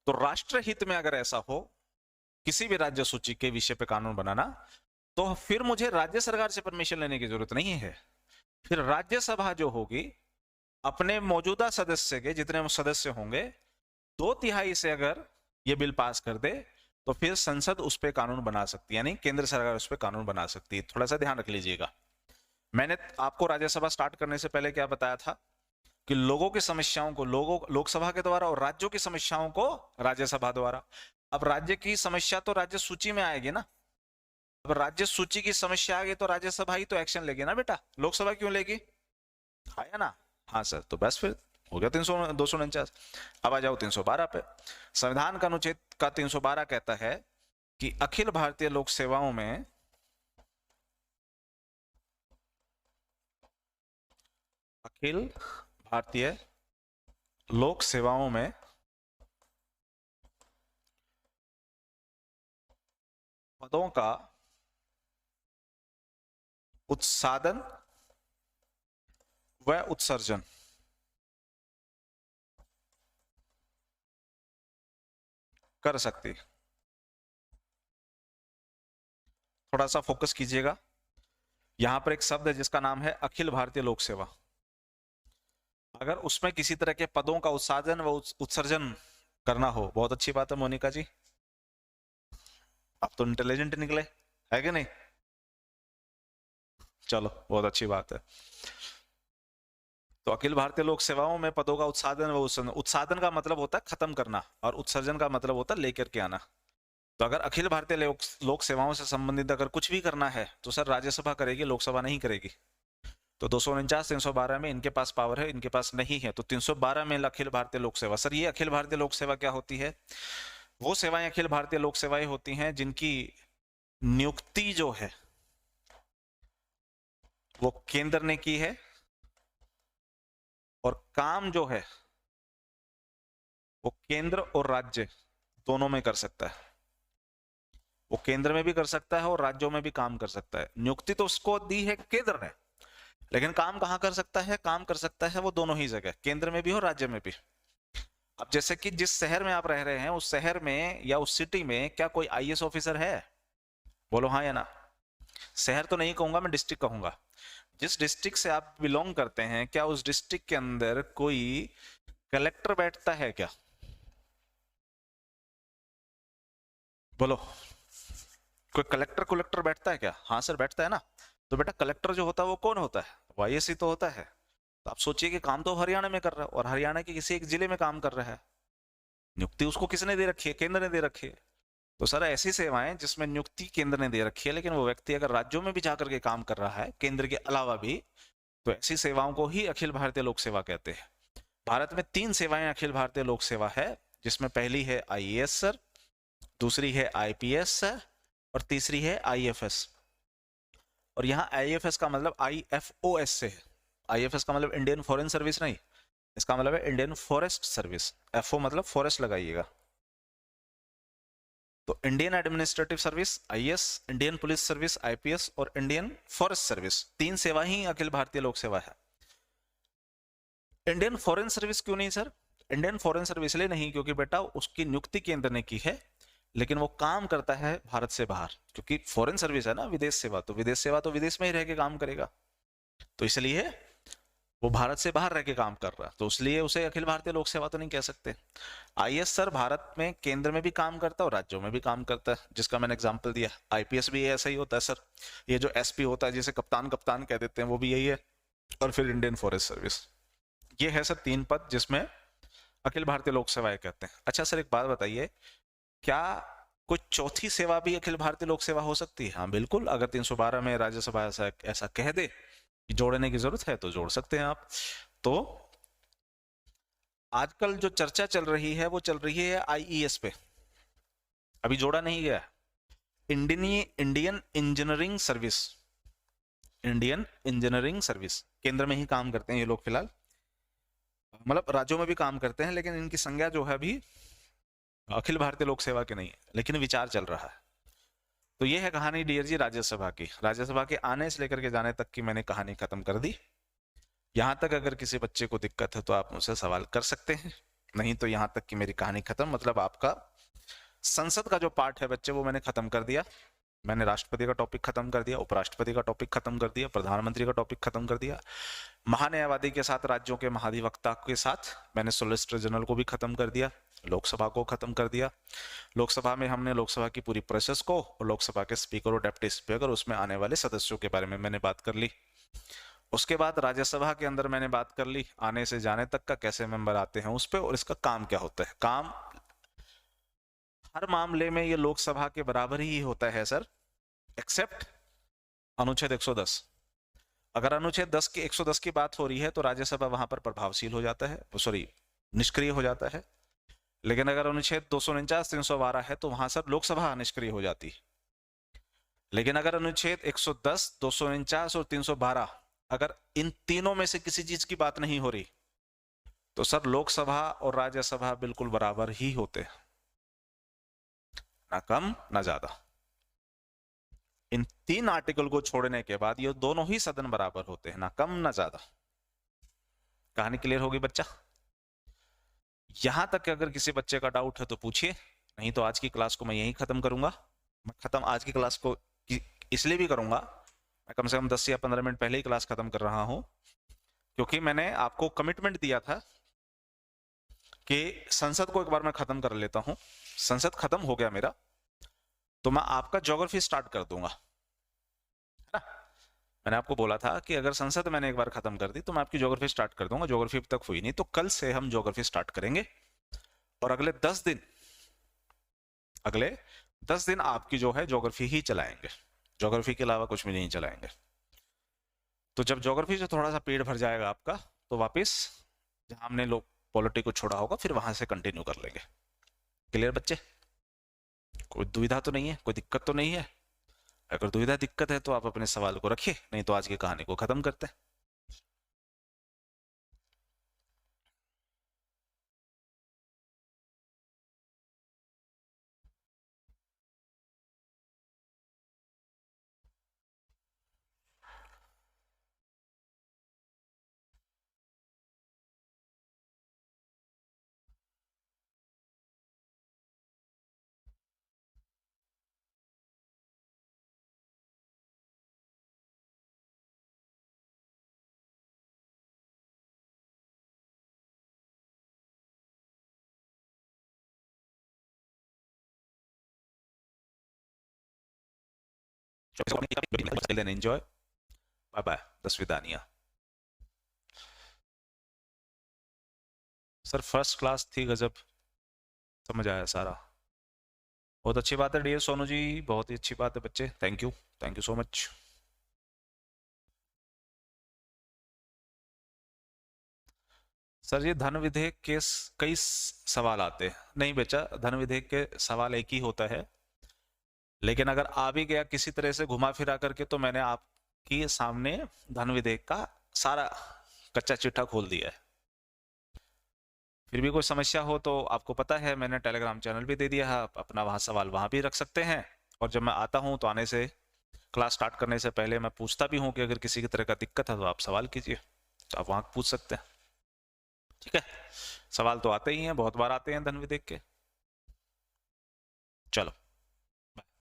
तो राष्ट्र हित में अगर ऐसा हो किसी भी राज्य सूची के विषय पे कानून बनाना, तो फिर मुझे राज्य सरकार से परमिशन लेने की जरूरत नहीं है। फिर राज्यसभा जो होगी अपने मौजूदा सदस्य के, जितने सदस्य होंगे, 2/3 से अगर ये बिल पास कर दे तो फिर संसद उस पर कानून बना सकती है, यानी केंद्र सरकार उस पर कानून बना सकती है। थोड़ा सा ध्यान रख लीजिएगा। मैंने आपको राज्यसभा स्टार्ट करने से पहले क्या बताया था कि लोगों की समस्याओं को लोकसभा के द्वारा और राज्यों की समस्याओं को राज्यसभा द्वारा। अब राज्य की समस्या तो राज्य सूची में आएगी ना, अब राज्य सूची की समस्या आ गई तो राज्यसभा ही तो एक्शन लेगी ना बेटा, लोकसभा क्यों लेगी? आया ना? हाँ सर, तो बस फिर हो गया 249। अब आ जाओ 312 पे। संविधान का अनुच्छेद का 312 कहता है कि अखिल भारतीय लोक सेवाओं में अखिल भारतीय लोक सेवाओं में पदों का उत्सादन व उत्सर्जन कर सकती। थोड़ा सा फोकस कीजिएगा, यहां पर एक शब्द है जिसका नाम है अखिल भारतीय लोक सेवा। अगर उसमें किसी तरह के पदों का उत्सादन व उत्सर्जन करना हो, बहुत अच्छी बात है मोनिका जी, आप तो इंटेलिजेंट निकले, है कि नहीं? चलो बहुत अच्छी बात है। तो अखिल भारतीय लोक सेवाओं में पदों का उत्साधन व उत्साधन का मतलब होता है खत्म करना और उत्सर्जन का मतलब होता है लेकर के आना। तो अगर अखिल भारतीय लोक सेवाओं से संबंधित अगर कुछ भी करना है तो सर राज्यसभा करेगी, लोकसभा नहीं करेगी। तो 249 312 में इनके पास पावर है, इनके पास नहीं है। तो 312 में अखिल भारतीय लोक सेवा। सर ये अखिल भारतीय लोक सेवा क्या होती है? वो सेवाएं अखिल भारतीय लोक सेवाएं होती हैं जिनकी नियुक्ति जो है वो केंद्र ने की है और काम जो है वो केंद्र और राज्य दोनों में कर सकता है। वो केंद्र में भी कर सकता है और राज्यों में भी काम कर सकता है। नियुक्ति तो उसको दी है केंद्र ने, लेकिन काम कहां कर सकता है? काम कर सकता है वो दोनों ही जगह, केंद्र में भी और राज्य में भी। अब जैसे कि जिस शहर में आप रह रहे हैं उस शहर में या उस सिटी में क्या कोई आईएएस ऑफिसर है? बोलो हाँ या ना। शहर तो नहीं कहूंगा, मैं डिस्ट्रिक्ट कहूंगा। जिस डिस्ट्रिक्ट से आप बिलोंग करते हैं क्या उस डिस्ट्रिक्ट के अंदर कोई कलेक्टर बैठता है क्या? बोलो, कोई कलेक्टर बैठता है क्या? हाँ सर बैठता है ना। तो बेटा कलेक्टर जो होता है वो कौन होता है? वाईएससी तो होता है। तो आप सोचिए कि काम तो हरियाणा में कर रहा है और हरियाणा के किसी एक जिले में काम कर रहा है। नियुक्ति उसको किसने दे रखी है? केंद्र ने दे रखी है। तो सर ऐसी सेवाएं जिसमें नियुक्ति केंद्र ने दे रखी है लेकिन वो व्यक्ति अगर राज्यों में भी जाकर के काम कर रहा है केंद्र के अलावा भी, तो ऐसी सेवाओं को ही अखिल भारतीय लोक सेवा कहते हैं। भारत में 3 सेवाएं अखिल भारतीय लोक सेवा है, जिसमें पहली है आईएएस सर, दूसरी है आईपीएस सर और तीसरी है आईएफएस। और यहाँ आईएफएस का मतलब आईएफओएस से है। आईएफएस का मतलब इंडियन फॉरेन सर्विस नहीं, इसका मतलब है इंडियन फॉरेस्ट सर्विस। एफओ मतलब फॉरेस्ट लगाइएगा। तो Indian administrative service IAS, Indian police service IPS और इंडियन फॉरेस्ट सर्विस, 3 सेवा ही अखिल भारतीय लोक सेवा है। इंडियन फॉरेन सर्विस क्यों नहीं सर? इंडियन फॉरेन सर्विस इसलिए नहीं क्योंकि बेटा उसकी नियुक्ति केंद्र ने की है लेकिन वो काम करता है भारत से बाहर, क्योंकि फॉरेन सर्विस है ना, विदेश सेवा। तो विदेश सेवा तो विदेश में ही रह के काम करेगा, तो इसलिए वो भारत से बाहर रह के काम कर रहा है, तो इसलिए उसे अखिल भारतीय लोक सेवा तो नहीं कह सकते। आईएएस सर भारत में केंद्र में भी काम करता है और राज्यों में भी काम करता है, जिसका मैंने एग्जांपल दिया। आईपीएस भी ऐसा ही होता है सर। ये जो एसपी होता है जिसे कप्तान कप्तान कह देते हैं वो भी यही है। और फिर इंडियन फॉरेस्ट सर्विस। ये है सर 3 पद जिसमें अखिल भारतीय लोक सेवाएं कहते हैं। अच्छा सर एक बात बताइए, क्या कोई चौथी सेवा भी अखिल भारतीय लोक सेवा हो सकती है? हाँ बिल्कुल, अगर 312 में राज्यसभा ऐसा कह दे कि जोड़ने की जरूरत है तो जोड़ सकते हैं आप। तो आजकल जो चर्चा चल रही है वो चल रही है आईईएस पे, अभी जोड़ा नहीं गया। Indian engineering service, Indian engineering service केंद्र में ही काम करते हैं ये लोग फिलहाल, मतलब राज्यों में भी काम करते हैं लेकिन इनकी संज्ञा जो है अभी अखिल भारतीय लोक सेवा की नहीं है, लेकिन विचार चल रहा है। तो ये है कहानी डियर जी राज्यसभा की। राज्यसभा के आने से लेकर के जाने तक की मैंने कहानी खत्म कर दी। यहां तक अगर किसी बच्चे को दिक्कत है तो आप मुझसे सवाल कर सकते हैं, नहीं तो यहां तक की मेरी कहानी खत्म। मतलब आपका संसद का जो पार्ट है बच्चे वो मैंने खत्म कर दिया। मैंने राष्ट्रपति का टॉपिक खत्म कर दिया, उपराष्ट्रपति का टॉपिक खत्म कर दिया, प्रधानमंत्री का टॉपिक खत्म कर दिया। महान्यायवादी के साथ राज्यों के महाधिवक्ता के साथ मैंने सोलिसिटर जनरल को भी खत्म कर दिया, लोकसभा को खत्म कर दिया। लोकसभा में हमने लोकसभा की पूरी प्रोसेस को और लोकसभा के स्पीकर और डेप्टी स्पीकर उसमें आने वाले सदस्यों के बारे में मैंने बात कर ली। उसके बाद राज्यसभा के अंदर मैंने बात कर ली आने से जाने तक का, कैसे मेंबर आते हैं उस पर और इसका काम क्या होता है। काम हर मामले में ये लोकसभा के बराबर ही होता है सर, एक्सेप्ट अनुच्छेद 110। अगर अनुच्छेद 10 की 110 की बात हो रही है तो राज्यसभा वहां पर प्रभावशील हो जाता है, सॉरी निष्क्रिय हो जाता है। लेकिन अगर अनुच्छेद 249 312 है तो वहां सर लोकसभा निष्क्रिय हो जाती है। लेकिन अगर अनुच्छेद 110 249 और 312 अगर इन तीनों में से किसी चीज की बात नहीं हो रही तो सर लोकसभा और राज्यसभा बिल्कुल बराबर ही होते हैं, ना कम ना ज्यादा। इन 3 आर्टिकल को छोड़ने के बाद ये दोनों ही सदन बराबर होते हैं, ना कम ना ज्यादा। कहानी क्लियर होगी बच्चा? यहां तक अगर किसी बच्चे का डाउट है तो पूछिए, नहीं तो आज की क्लास को मैं यहीं खत्म करूंगा। मैं खत्म आज की क्लास को इसलिए भी करूंगा, मैं कम से कम 10 या 15 मिनट पहले ही क्लास खत्म कर रहा हूं, क्योंकि मैंने आपको कमिटमेंट दिया था कि संसद को एक बार मैं खत्म कर लेता हूं। संसद खत्म हो गया मेरा तो मैं आपका ज्योग्राफी स्टार्ट कर दूंगा, है ना। मैंने आपको बोला था कि अगर संसद मैंने एक बार खत्म कर दी तो मैं आपकी ज्योग्राफी स्टार्ट कर दूंगा। ज्योग्राफी अब तक हुई नहीं, तो कल से हम ज्योग्राफी स्टार्ट करेंगे और अगले 10 दिन आपकी जो है ज्योग्राफी ही चलाएंगे, ज्योग्राफी के अलावा कुछ भी नहीं चलाएंगे। तो जब ज्योग्राफी से थोड़ा सा पेट भर जाएगा आपका, तो वापस जहां हमने लोग पॉलिटी को छोड़ा होगा फिर वहां से कंटिन्यू कर लेंगे। क्लियर बच्चे? कोई दुविधा तो नहीं है, कोई दिक्कत तो नहीं है? अगर दुविधा दिक्कत है तो आप अपने सवाल को रखिए, नहीं तो आज की कहानी को खत्म करते हैं। एंजॉय, बाय बाय, दसविदानिया। सर फर्स्ट क्लास थी, गजब, समझ आया सारा। बहुत अच्छी बात है डियर सोनू जी, बहुत ही अच्छी बात है बच्चे, thank you so much. Sir ये धन विधेयक के कई सवाल आते हैं। नहीं बेटा, धन विधेयक के सवाल एक ही होता है, लेकिन अगर आ भी गया किसी तरह से घुमा फिरा करके, तो मैंने आपके सामने धन विधेयक का सारा कच्चा चिट्ठा खोल दिया है। फिर भी कोई समस्या हो तो आपको पता है मैंने टेलीग्राम चैनल भी दे दिया है, आप अपना वहां सवाल वहां भी रख सकते हैं। और जब मैं आता हूं तो आने से, क्लास स्टार्ट करने से पहले मैं पूछता भी हूं कि अगर किसी की तरह का दिक्कत है तो आप सवाल कीजिए, तो आप वहां पूछ सकते हैं। ठीक है, सवाल तो आते ही हैं, बहुत बार आते हैं धन विधेयक के। चलो।